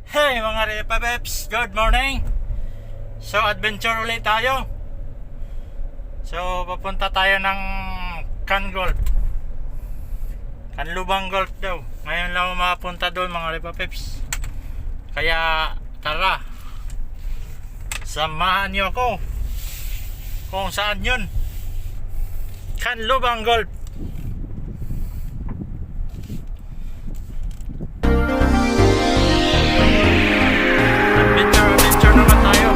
Hey mga Repapeps, good morning. So adventure ulit tayo. So papunta tayo ng Golf, Canlubang Golf daw. Ngayon lang mapunta doon mga Repapeps. Kaya tara, samahan niyo ako kung saan yun. Canlubang Golf. Adventure naman tayo.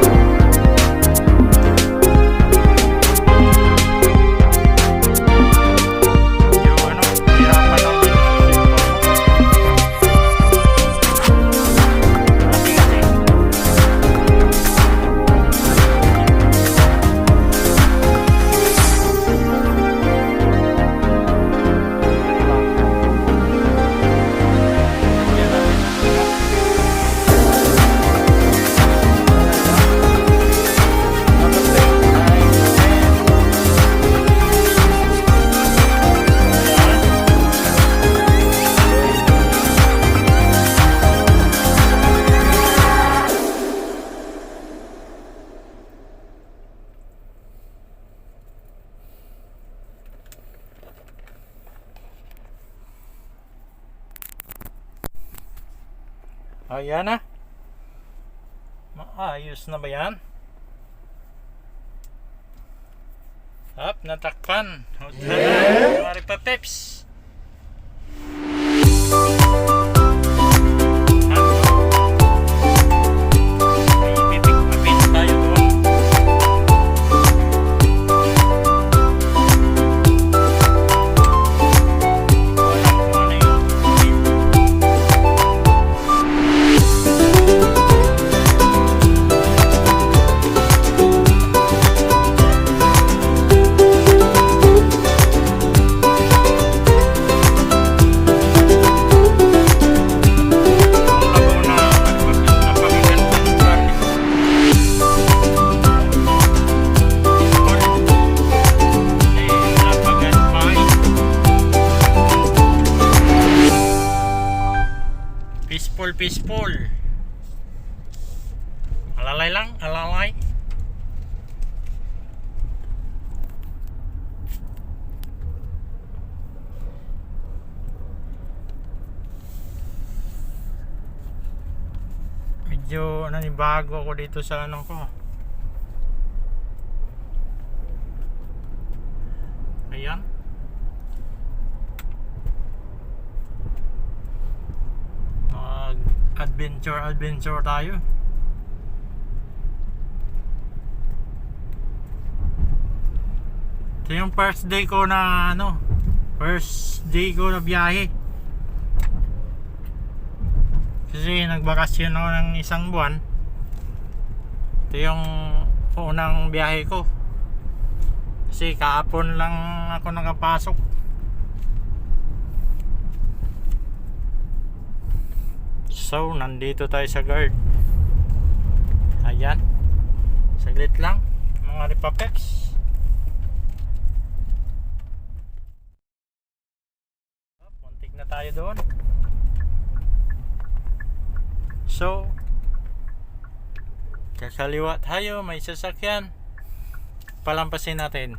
Hirapan ako. Ayan na. Maayos na ba yan? Up, natakpan. Mga Repapeps. May pipik-pipin tayo doon. Walang kung ano yung peaceful. Alalay lang, alalay. Medyo nanibago ako dito sa ano ko. Ayan. Adventure tayo. Ito yung first day ko na biyahe. Kasi nagbakasyon ako ng isang buwan. Ito yung unang biyahe ko. Kasi kahapon lang ako nakapasok. So, nandito tayo sa guard. Ayan. Saglit lang, mga Repapeps. Muntik na tayo doon. So, kakaliwa tayo, may sasakyan. Palampasin natin.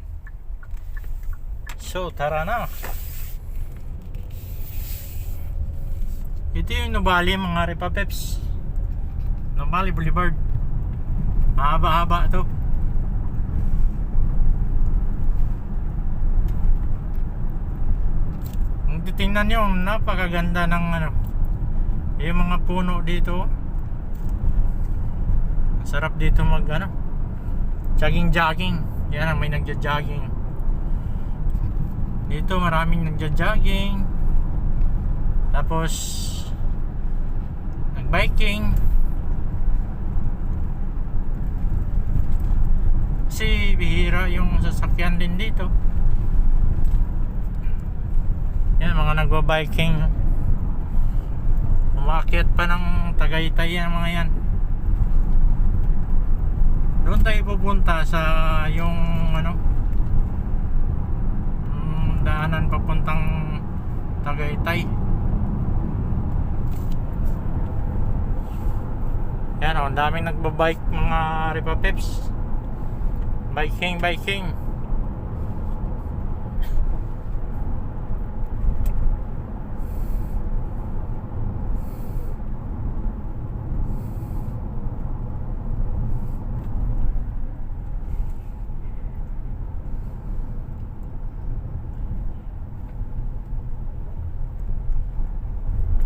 So, tara na. Ito yung Nubali mga Repapeps. Nubali Boulevard. Mahaba-haba to. Kung titingnan nyo, napakaganda ng yung mga puno dito. Sarap dito mag jogging. Yan, may nagja-jogging. Dito maraming nagja-jogging. Tapos nag-biking. Kasi bihira yung sasakyan din dito. Yan, mga nagba-biking. Umakyat pa ng Tagaytay yan mga yan. Doon tayo pupunta sa yung daanan papuntang Tagaytay. Yan o, ang daming nagbabike mga Ripa Peps. Biking.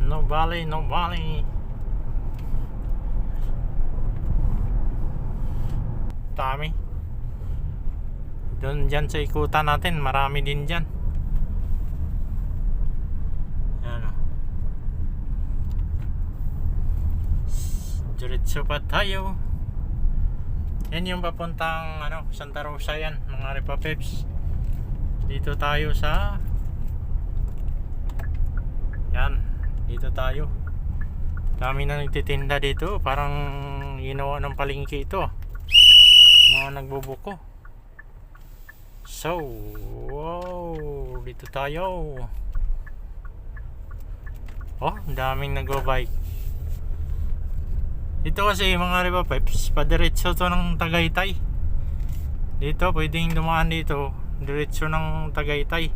No valley. Dami. Doon dyan sa ikutan natin, marami din dyan. Yan o. Diretso pa tayo. Yan yung papuntang Santa Rosa yan, mga Ripa Peps. Dito tayo sa yan, dito tayo. Dami na nagtitinda dito, parang ginawa ng palengke ito. Mga nagbubuko. So, wow, dito tayo. Oh, daming nagbabike. Ito kasi mga Ripa Peps, padiretso to ng Tagaytay. Dito, pwedeng dumaan dito, diretso ng Tagaytay.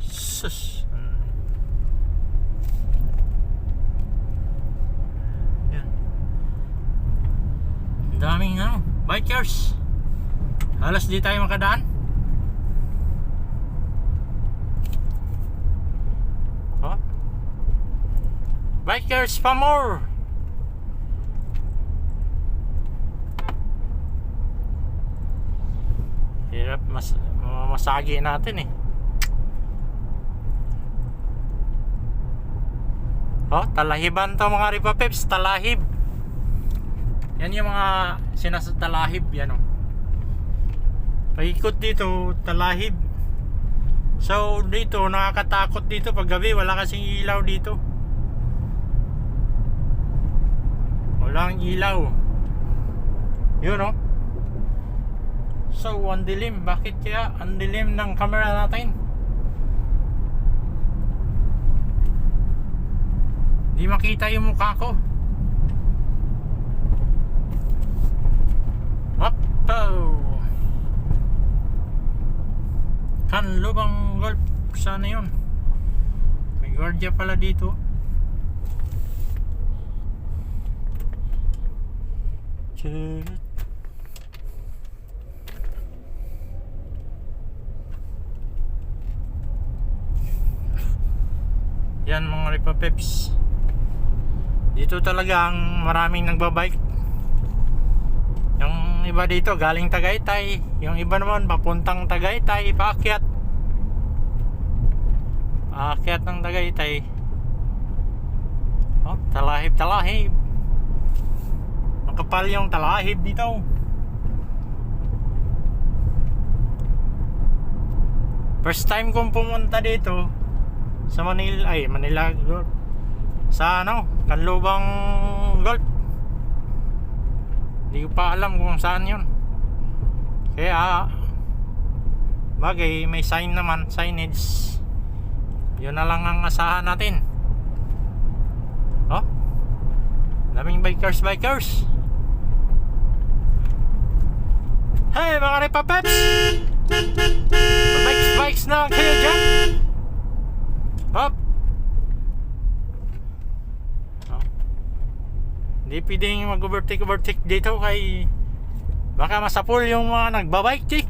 Sus. Yan. Daming bikers. Halos di tayo makadaan. Oh. Bikers pa more. Hirap masagi natin eh. Oh, talahiban to mga Ripa Peps, talahib. Yan yung mga talahib, yan o. Paikot dito, talahib. So dito, nakakatakot dito pag gabi, wala kasing ilaw dito. Walang ilaw. Yun o. So, ang dilim. Bakit kaya ang dilim ng camera natin? Di makita yung mukha ko. Wapo. Kanlubang Golf. Sana yun. May guardia pala dito. Churut. Yan mga Ripa Peps. Dito talaga ang maraming nagbabike. Yung iba dito galing Tagaytay, yung iba naman papuntang Tagaytay, paakyat ng Tagaytay. Oh, talahib. Makapal yung talahib dito. First time kong pumunta dito sa Manila sa Kanlubang Golf. Hindi ko pa alam kung saan yun. Kaya bagay, may sign naman, signage. Yun na lang ang asahan natin. Oh, daming bikers. Hey mga Ripa Peps, bikes na lang kayo dyan. Hop. Hindi pwedeng mag-overtake dito kay baka masapul yung mga nagbabike chick.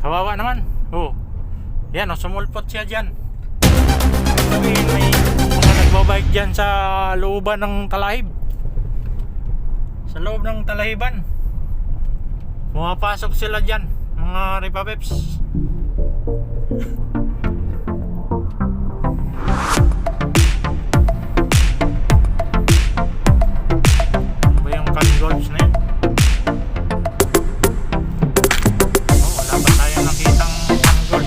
Kawawa naman. Oh, yan sumulpot siya dyan. Sabihin may mga nagbabike dyan sa looban ng talahib. Sa loob ng talahiban pumapasok sila dyan mga Ripa Peps. Golfs na yun. Wala pa tayo nakitang golf.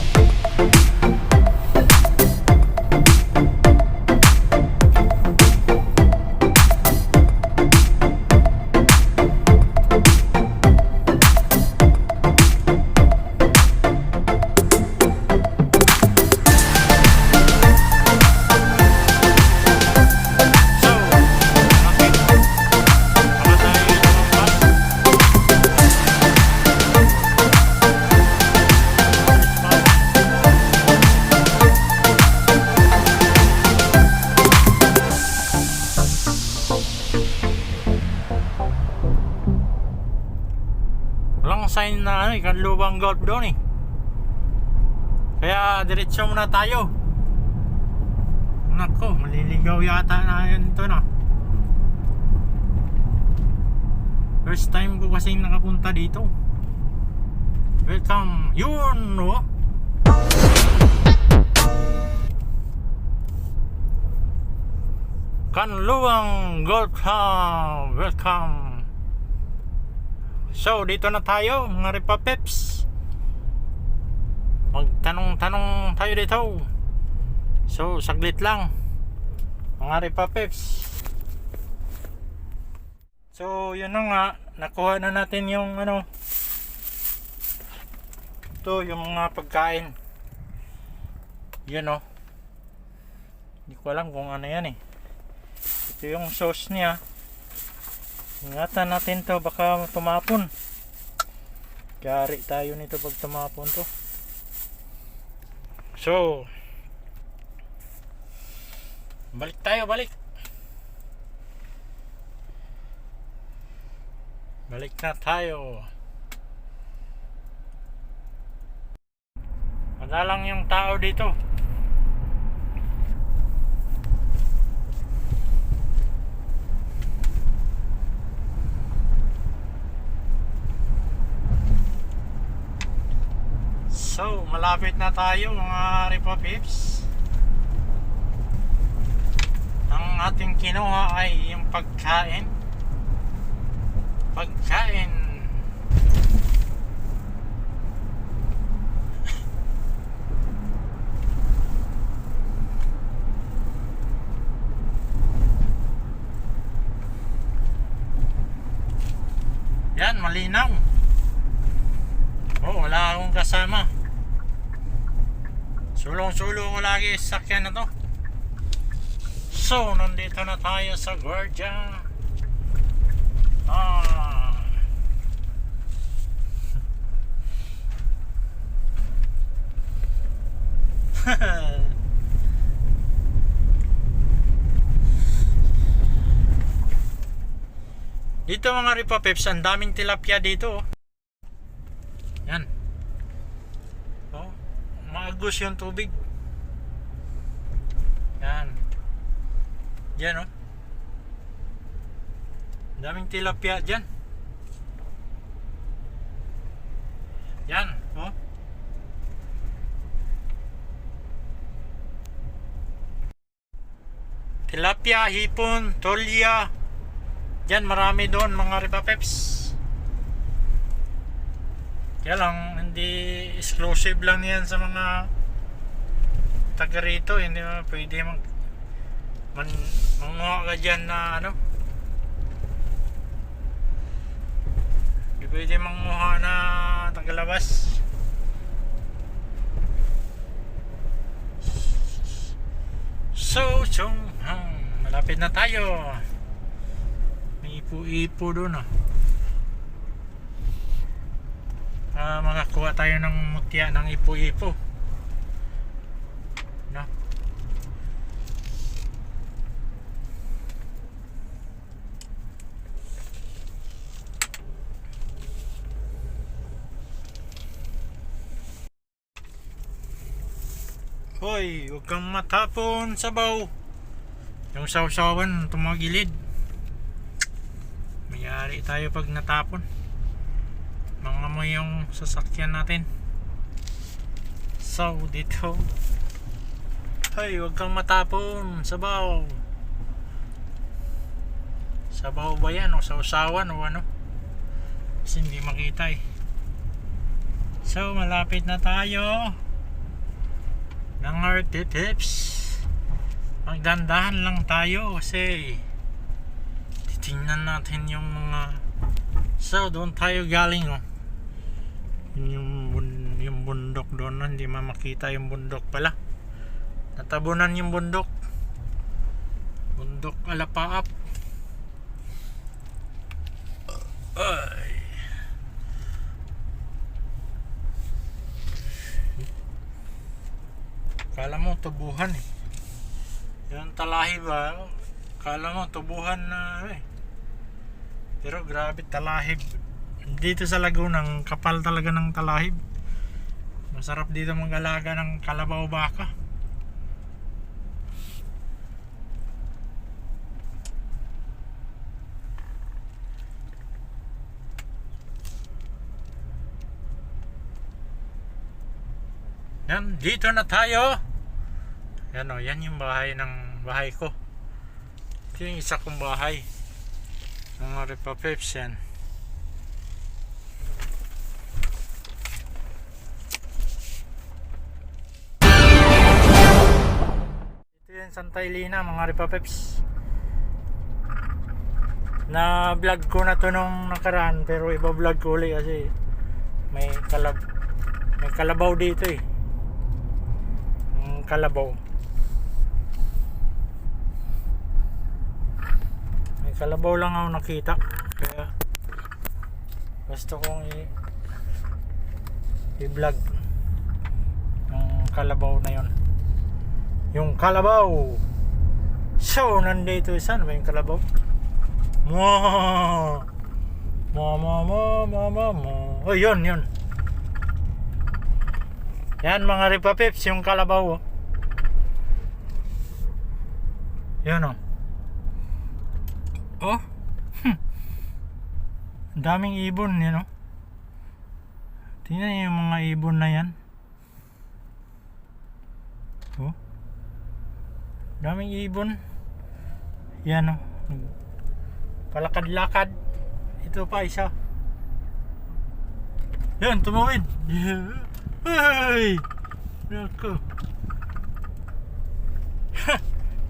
ano eh, Kanlubang Golf doon eh. Kaya diretso muna tayo. Nako, maliligaw yata na yan ito na. First time ko kasi nakapunta dito. Welcome. Yun, no? Kanlubang Golf Club. Welcome. So, dito na tayo, mga Ripapeps. Magtanong-tanong tayo dito. So, saglit lang, mga Ripapeps. So, yun na nga, nakuha na natin yung ano, ito yung mga pagkain. Yun o, hindi ko alam kung ano yan eh. Ito yung sauce niya. Ingatan natin to, baka tumapon. Kari tayo nito pag tumapon to. So, balik tayo, balik. Balik na tayo. Madalang yung tao dito. So, malapit na tayo, mga Ripapeps. Ang ating kinuha ay yung pagkain. Pagkain. Yan, malinaw. Oh, wala akong kasama. Sulong-sulo ko lagi sa sakyan na to. So, nandito na tayo sa Guardia. Dito, mga Ripapeps, ang daming tilapia dito. Yan. Oh, maagos yung tubig. Yan. Yan, oh. Daming tilapia dyan. Yan, oh. Tilapia, hipon, tolya. Yan, marami doon, mga Ripapeps. Kaya lang, hindi exclusive lang yan sa mga taga rito. Hindi mo pwede manguha ka dyan na ano. Hindi pwede manguha na tagalabas. So, malapit na tayo. May ipo-ipo doon, makakuha tayo ng mutya ng ipo-ipo. No? Hoy, huwag kang matapon sabaw. Yung sawsawan tumagilid. Mayari tayo pag natapon. Mangamoy yung sasakyan natin. So, dito. Hoy, huwag kang matapon sabaw. Sabaw ba yan o sawsawan o ano? Kasi hindi makita eh. So, malapit na tayo ng Ripapeps. Magdandahan lang tayo kasi titingnan natin yung mga. So, doon tayo galing, oh. Yung bundok doon, hindi makita yung bundok pala. Natabunan yung bundok. Bundok Alapaap. Ay. Kala mo tubuhan eh. Yung talahi ba? Kala mo tubuhan na eh. Pero grabe talahib Dito sa Laguna, ang kapal talaga ng talahib. Masarap dito mag-alaga ng kalabaw baka. Yan, dito na tayo. Yan o, yan yung bahay ko. Ito yung isa kong bahay. Mga Ripapeps yan. Ito yung Santa Elena, mga Ripapeps. Na vlog ko na to nung nakaraan, pero iba vlog ko ulit kasi may kalabaw dito eh. Kalabaw. May kalabaw lang ako nakita. Kaya gusto kong i-vlog yung kalabaw na yon. Yung kalabaw. So, nandito saan ba yung kalabaw? Oh, yun. Yan mga Ripapeps, yung kalabaw oh. Yan o. Oh. Ang daming ibon yan o. Tingnan yung mga ibon na yan. Oh. Daming ibon. Yan o. Palakad-lakad. Ito pa isa. Yan, tumawid. Hey! Naku.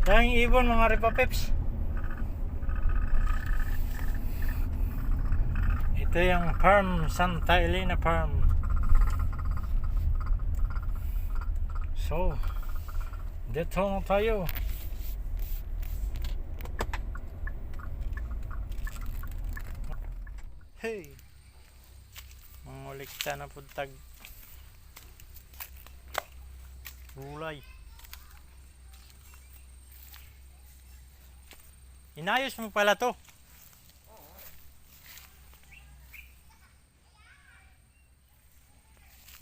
Daming ibon mga Ripapeps. Ito yung farm, Santa Elena farm. So, dito na tayo. Hey! Mangulikta na puntag gulay. Inayos mo pala to.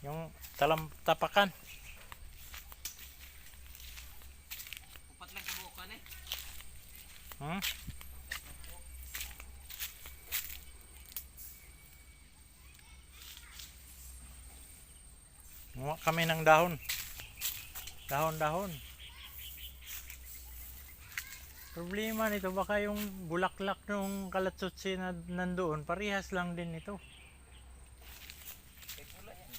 Yung tapakan. Upat lang kabukan eh. Hmm? Gumawa kami ng dahon. Dahon. Problema nito baka yung bulaklak ng kalatsutsi na nandoon, parehas lang din ito. Ay pula yan.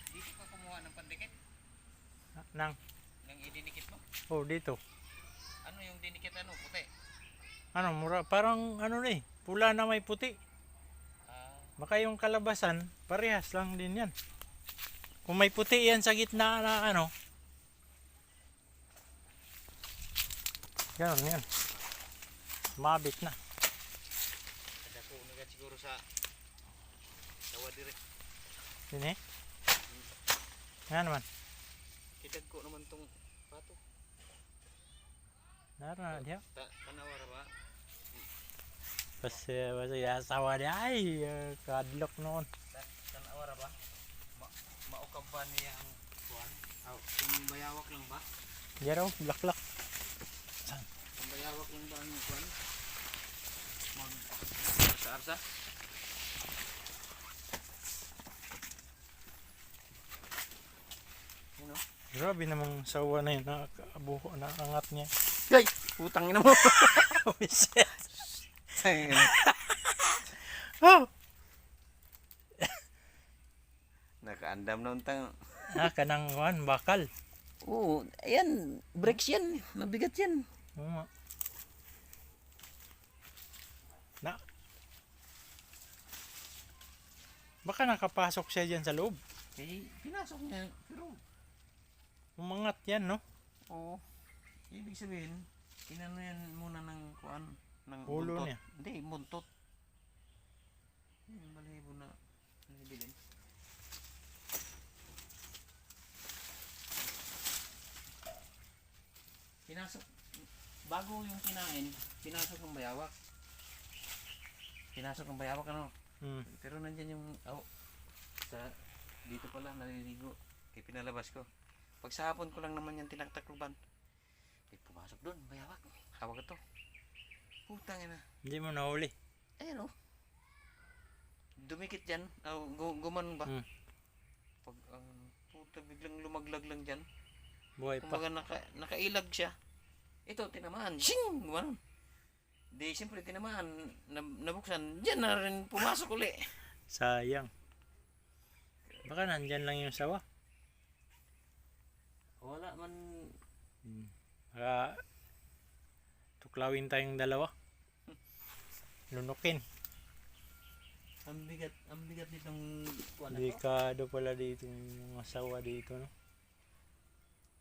Dito ka kumuha ng pandikit? Nang, Nang idinikit mo? oh dito. Ano yung dinikit ano? Puti? Ano, mura, parang ano na eh, pula na may puti. Baka yung kalabasan, parehas lang din yan. Kung may puti yan sa gitna na ano, gano'n yan. Mabit na. Ada ko umigat siguro sa tawa dire. Yun eh. Nga naman. Kitag ko naman tong pato. Nara dia. Tanawara ba? Basta asawa dia ay kadlok noon. Tanawara ba? Maukab ba niya ang kuwan? Kung bayawak lang ba? Jaro, blak. Kung bayawak lang ba ang kuwan? Mag-arsa? Ano? Grabe namang sawa na yun, nakakabuho, nakangat niya. Yay! Putang ina mo! Oh! Nakaandam na untang. Kanang kuhan, bakal. Oo, ayan, brakes yan. Mabigat yan. Oo nga. Na. Baka nakapasok siya dyan sa loob. Eh, pinasok niya. Pero, Umangat yan, no? oo. Ibig sabihin, inano yan muna ng kuan, ng Ulo buntot. niya. Hindi, buntot. Yung balibo na nibilin. Pinasok, bago yung kinain, pinasok ng bayawak. pinasok ng bayawak ano. Hmm. Pero nandyan yung sa dito pala naliligo. Kaya pinalabas ko. Pag sa hapon ko lang naman yan tinaktakluban. Pumasok doon, bayawak. Hawak ito. Putang ina. Hindi mo nahuli. Ayun oh. Dumikit dyan. Gumanon ba? Hmm. Pag puta biglang lumaglag lang dyan. Buhay pa. Kumbaga nakailag siya. Ito, tinamaan. Shing! Gumanon. Di, siyempre tinamaan. Nabuksan. Diyan na rin pumasok uli. Sayang. Baka nandyan lang yung sawa. Wala man. Baka tuklawin tayong dalawa. Lunukin. Ang bigat nitong kuwan na to. Delikado pala dito yung mga sawa dito, no?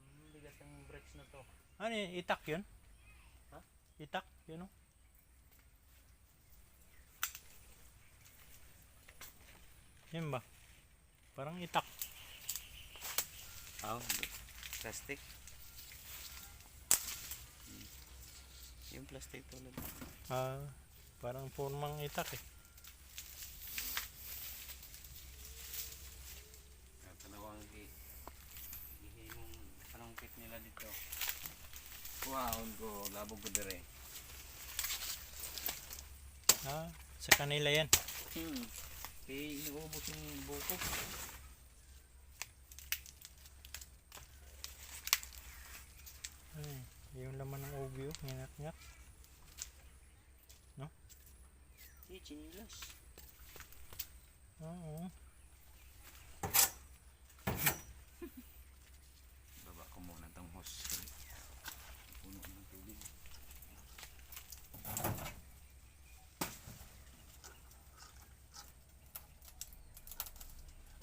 Ang bigat ng brakes na to. Ano yun? Itak yun? Ha? Itak? Yun, no? Yun ba? Parang itak. Plastic. Yung plastic tulad. Parang formang itak eh. Talawang gihimong panangkit nila dito. Wow, go labog ko dire. Sa kanila yan. Kaya inuubos yung buko. Yung laman ng obyo, ngingat-ngat. No? Chinilas. Oo. Baba ko muna itong hose. Puno ng tubig.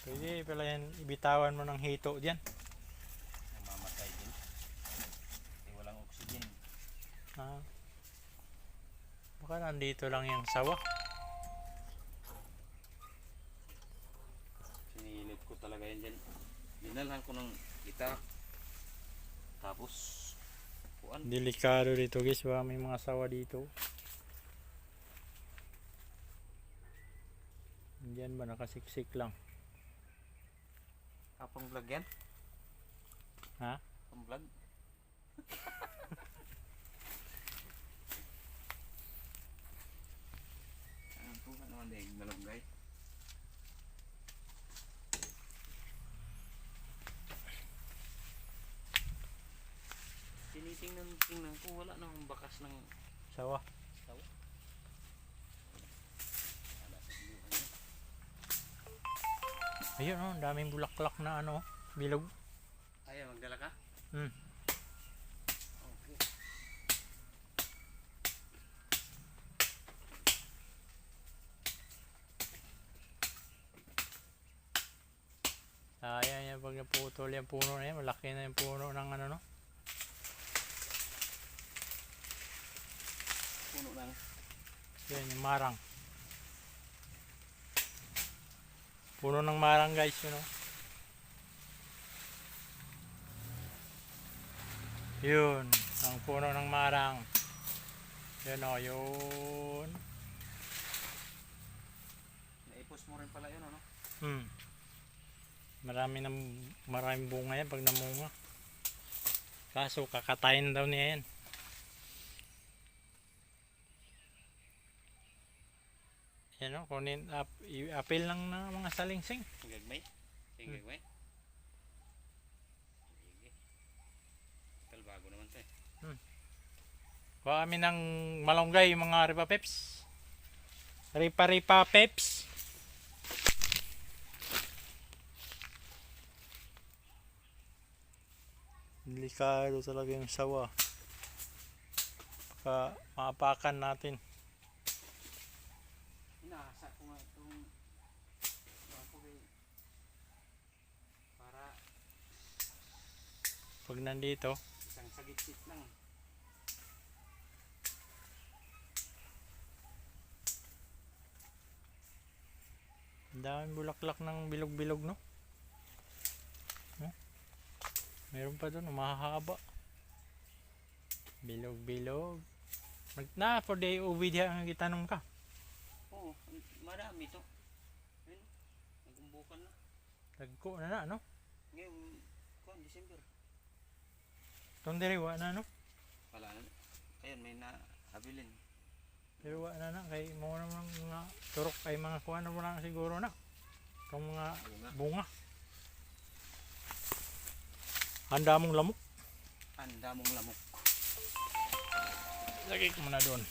Pwede pala yan, ibitawan mo ng hito dyan. Namamatay din. Kasi walang oxygen. Baka nandito lang yung sawa. Sinilip ko talaga yan dyan. Dinalhan ko ng itak. Tapos, kuan. Delikado dito guys, baka may mga sawa dito. Diyan ba nakasiksik lang? Kapang vlog yan? Ha? Kapang vlog? Ang tuka naman dahil malunggay. Tingnan ko wala nang bakas ng Sawa. sawa. Wala sa buhay niya. Ayun oh, daming bulaklak na ano, bilog. Ayaw, magdala ka? Hmm. Okay. Sayang yan pag naputol yung puno na yan, malaki na yung puno ng ano no. Puno lang. Yan yung marang. Puno ng marang guys, yun oh. Yun, ang puno ng marang. Yun oh, yun. Naipos mo rin pala yun, ano? Maraming bunga yan pag namunga. Kaso kakatayin daw niya yan. Yan o, kunin, apil lang ng mga salingsing. Gagmay? Gagmay? Sige. Bago naman ito eh. Kuha kami ng malunggay, mga ripa peps. Ripa peps. Delikado talaga yung sawa. Baka maapakan natin. Inahasa ko nga itong para Pag nandito, isang sagit-sit lang. ang daming bulaklak ng bilog-bilog no. Meron pa doon, mahahaba. Bilog-bilog. Na, for the uwi diya ang gitanong ka. Oo, Oo, marami to. Ayun, nagumbukan na. Dagko na, no? Ngayon, kuwan, December. Itong diriwa na, no? Wala na. Ayun, may nahabilin. Diriwa na, kay mo naman mga turok ay mga kuha na mo lang siguro na. Itong mga bunga. Handa mong lamok. Anda mong lamok. Lagay ko muna doon.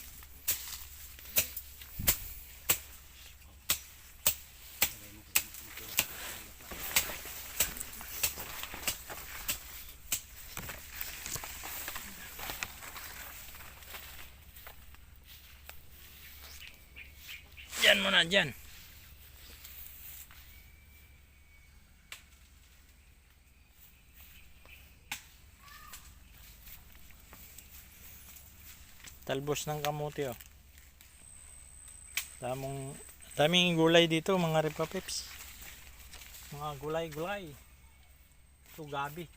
Diyan muna, diyan. Talbos ng kamote, oh. Daming gulay dito, mga ripapips. Mga gulay-gulay. Ito gabi.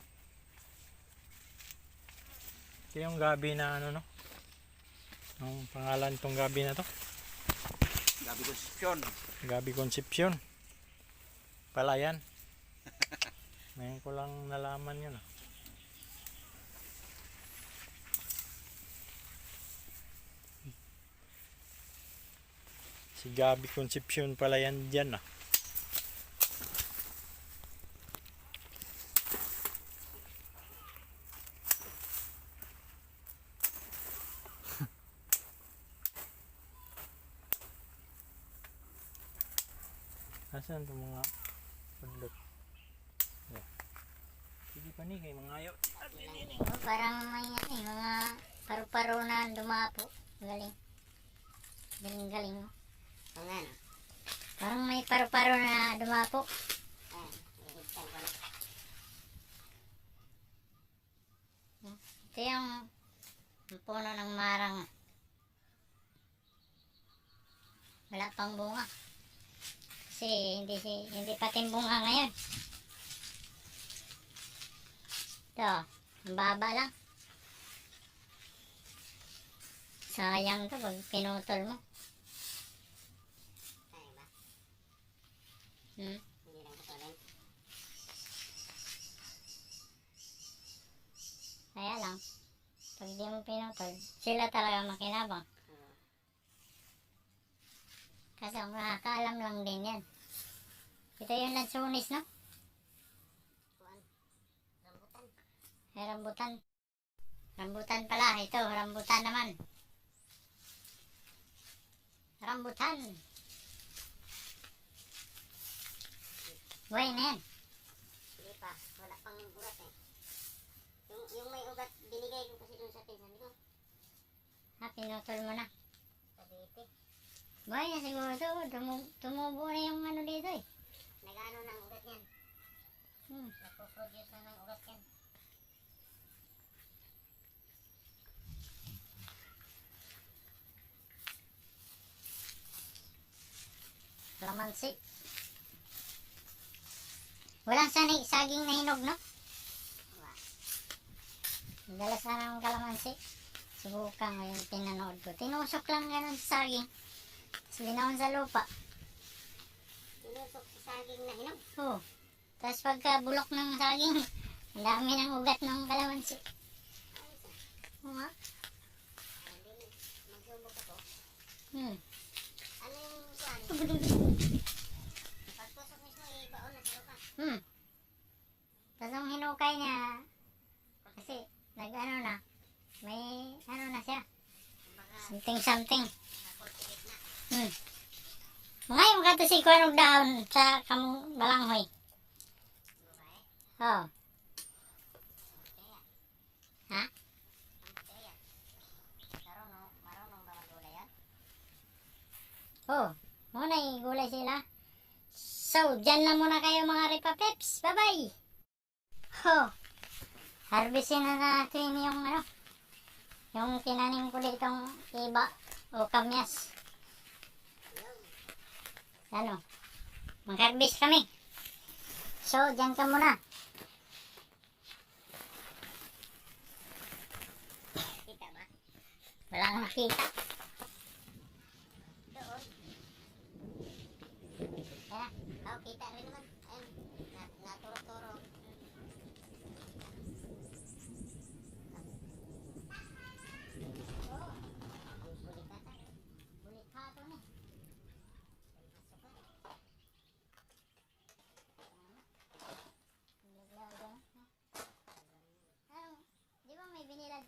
Ito yung gabi na ano, no? Ang pangalan itong gabi na to? Gabi Concepcion. Gabi Concepcion. Palayan. Ngayon ko lang nalaman yun, ah. Si Gabi Concepcion pala yan dyan, ah. Asan itong mga pudlot? Yeah. Sige pa ni, kay mga ayaw. Oh, parang may mga paru-paro na dumapo. Galing. Galing-galing mo. Oo nga, no? Parang may paru-paro na dumapo. Ayan, hihigtan ko na. Ito yung puno ng marang. Wala pang bunga. Kasi hindi pa timbunga ngayon. Ito, ang baba lang. Sayang to pag pinutol mo. Kaya ba? Hmm? Hindi lang putulin. Kaya lang, pag di mo pinutol, sila talaga makinabang. Oo. Kasi ang nakakaalam lang din yan. Ito yung lansunis, no? Kuwan. Rambutan. May rambutan. Rambutan pala. Ito, rambutan naman. Rambutan. Buhay na yan. Hindi pa. Wala pang ugat eh. Yung may ugat, binigay ko kasi dun sa tingnan ko. Ha, pinutol mo na. Cavite. Buhay na siguro ito. Tumubo na yung ano dito eh. Nag-ano ng ugat yan. Hmm. Nagpo-produce na ng ugat yan. Kalamansi. Walang saging na hinog, no? Wala. Dala sana ng kalamansi. Subukan ko yung pinanood ko. Tinusok lang ganun sa saging. Tapos binawon sa lupa. Tinusok sa saging na hinog. Oo. Tapos pagka bulok ng saging, ang dami ng ugat ng kalamansi. Ayos ah. Oo nga. Hindi na. Magsubok ako. Hmm. Ano yung kuwan? Pagtusok mismo, ibaon na sa lupa. Hmm. Tapos ang hinukay niya, kasi nag-ano na, may ano na siya. Kumbaga, Something. nakakultivate na. Hmm. Mga yung kato si Kuanog dahon sa kamong balanghoy. Babae. Oo. Kaya. Ha? Ang kaya. Marunong ba magulay yan? Oo. Muna gulay sila. So, dyan na muna kayo mga ripapeps. Bye-bye! Ho! Harvestin na natin yung ano, yung tinanim ko ditong iba o kamyas. Ano? Mag-harvest kami. So, dyan ka muna. Kita ba? Walang nakita. Doon.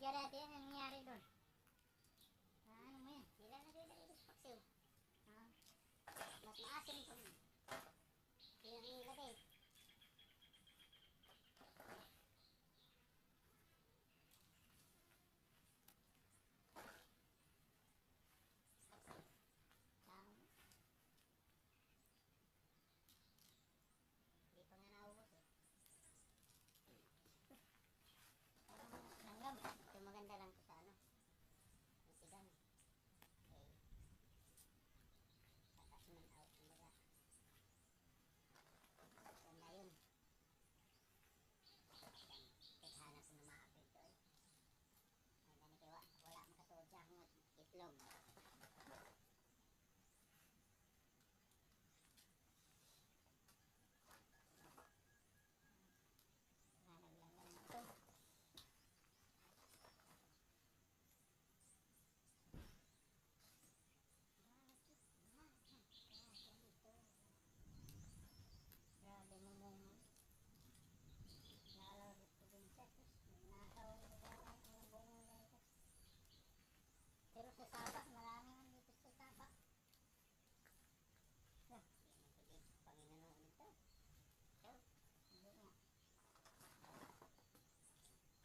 ka dati, ano nangyari doon? Ano mo yan? Sila na din nalilis paksiw. Mas maasim pag yun ang ilagay. Hindi pa nga naubos eh. Langgam. Ito maganda lang to sa ano. Ang sigang. Okay. Saka man out. Kumbaga. Ganda yun. Hanap ko na maapit to eh. Ay, gani kaya wala makatuod sa akong itlog. Nalaglangan na ito. Grabe mo mong naalala ko din siya. Nakaw ang buong lahat. Pero sa Sabak, marami man dito sa Sabak. Panginoon nito. Hindi nga.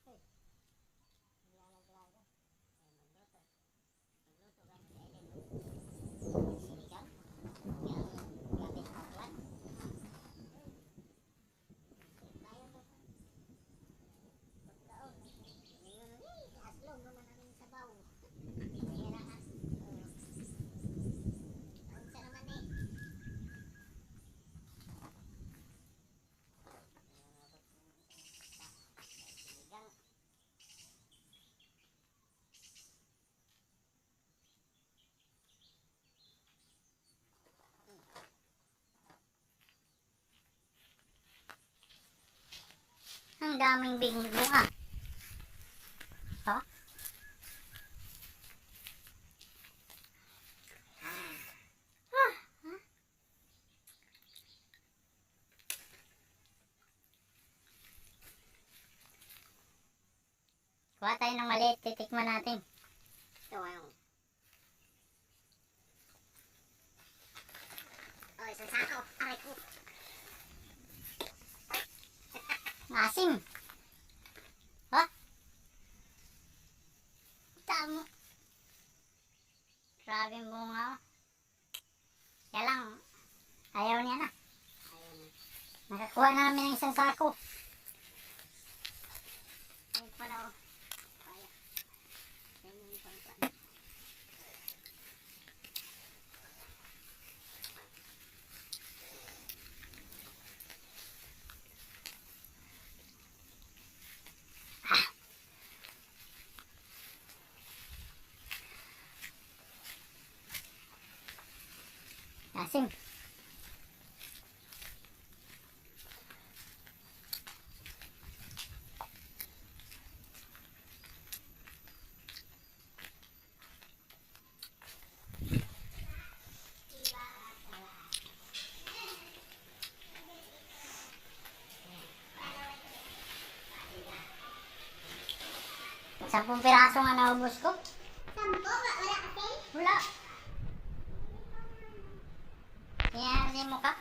Hey, nilalaglagan. Ay, magluto. Magluto ka sa ilin. Sinigang. Yung gamit sa tuwan. Tayo mo pa. Pagkaon. Ngayon, aslong naman ang sabaw. Kaya na nga. Unsa naman eh. Sinigang. Ang daming bingo ah. Ha? Kuha tayo ng maliit, titikman natin. Ito ngayon. Oh, isang sako. Aray ko. Asim. Ha? Tamo. Grabe ang bunga oh. Kaya lang, ayaw niya na. Ayun na. Nakakuha namin ng isang sako. Ayun pala oh. Kaya. Ayun yung pangkuan. Asim. Sampung piraso nga naubos ko. Sampo, wala kasi. Wala. Kaya mo ka.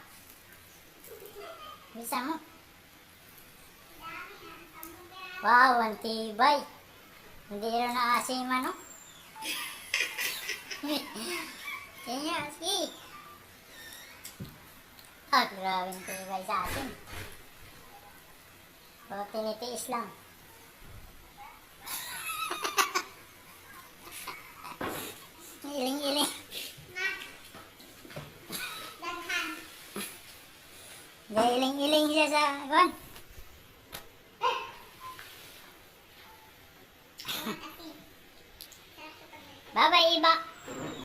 Bisa mo. Wow, ang tibay. Hindi rin naasiman, no? Kaya, sige. Ah, grabe ang tibay sa atin. O, tinitiis lang. Iling-iling. Dahil iling-iling siya sa, kuwan.